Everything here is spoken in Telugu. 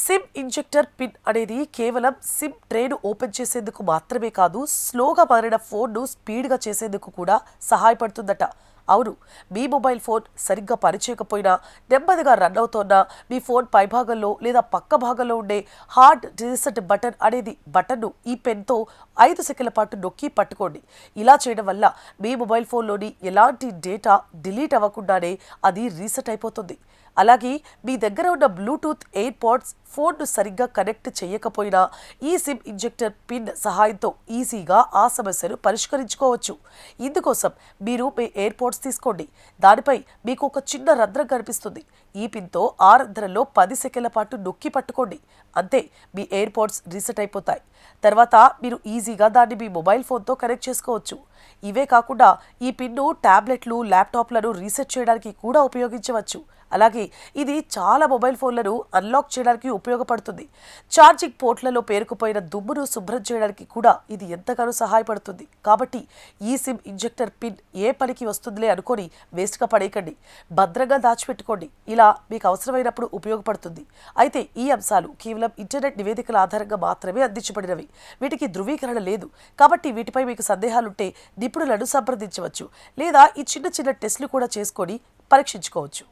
సిమ్ ఇంజెక్టర్ పిన్ అనేది కేవలం సిమ్ ట్రేను ఓపెన్ చేసేందుకు మాత్రమే కాదు, స్లోగా మారిన ఫోన్ను స్పీడ్గా చేసేందుకు కూడా సహాయపడుతుందట. అవును, మీ మొబైల్ ఫోన్ సరిగ్గా పనిచేయకపోయినా, నెమ్మదిగా రన్ అవుతోన్నా మీ ఫోన్ పైభాగంలో లేదా పక్క భాగంలో ఉండే హార్డ్ రీసెట్ బటన్ అనేది బటన్ను ఈ పెన్తో 5 సెకన్ల పాటు నొక్కి పట్టుకోండి. ఇలా చేయడం వల్ల మీ మొబైల్ ఫోన్లోని ఎలాంటి డేటా డిలీట్ అవ్వకుండానే అది రీసెట్ అయిపోతుంది. అలాగే మీ దగ్గర ఉన్న బ్లూటూత్ ఎయిర్ పాడ్స్ ఫోన్ను సరిగ్గా కనెక్ట్ చేయకపోయినా ఈ సిమ్ ఇంజెక్టర్ పిన్ సహాయంతో ఈజీగా ఆ సమస్యను పరిష్కరించుకోవచ్చు. ఇందుకోసం మీరు మీ ఎయిర్ పాడ్స్ తీసుకోండి. దానిపై మీకు ఒక చిన్న రంధ్రం కనిపిస్తుంది. ఈ పిన్తో ఆ రంధ్రంలో 10 సెకన్ల పాటు నొక్కి పట్టుకోండి. అంతే, మీ ఎయిర్ పాడ్స్ రీసెట్ అయిపోతాయి. తర్వాత మీరు ఈజీగా దాన్ని మీ మొబైల్ ఫోన్తో కనెక్ట్ చేసుకోవచ్చు. ఇవే కాకుండా ఈ పిన్ను ట్యాబ్లెట్లు, ల్యాప్టాప్లను రీసెట్ చేయడానికి కూడా ఉపయోగించవచ్చు. అలాగే ఇది చాలా మొబైల్ ఫోన్లను అన్లాక్ చేయడానికి ఉపయోగపడుతుంది. ఛార్జింగ్ పోర్ట్లలో పేరుకుపోయిన దుమ్మును శుభ్రం చేయడానికి కూడా ఇది ఎంతగానో సహాయపడుతుంది. కాబట్టి ఈ సిమ్ ఇంజెక్టర్ పిన్ ఏ పనికి వస్తుందిలే అనుకొని వేస్ట్గా పడేయకండి. భద్రంగా దాచిపెట్టుకోండి. ఇలా మీకు అవసరమైనప్పుడు ఉపయోగపడుతుంది. అయితే ఈ అంశాలు కేవలం ఇంటర్నెట్ నివేదికల ఆధారంగా మాత్రమే అందించబడినవి. వీటికి ధృవీకరణ లేదు. కాబట్టి వీటిపై మీకు సందేహాలుంటే నిపుణులను సంప్రదించవచ్చు. లేదా ఈ చిన్న చిన్న టెస్టులు కూడా చేసుకొని పరీక్షించుకోవచ్చు.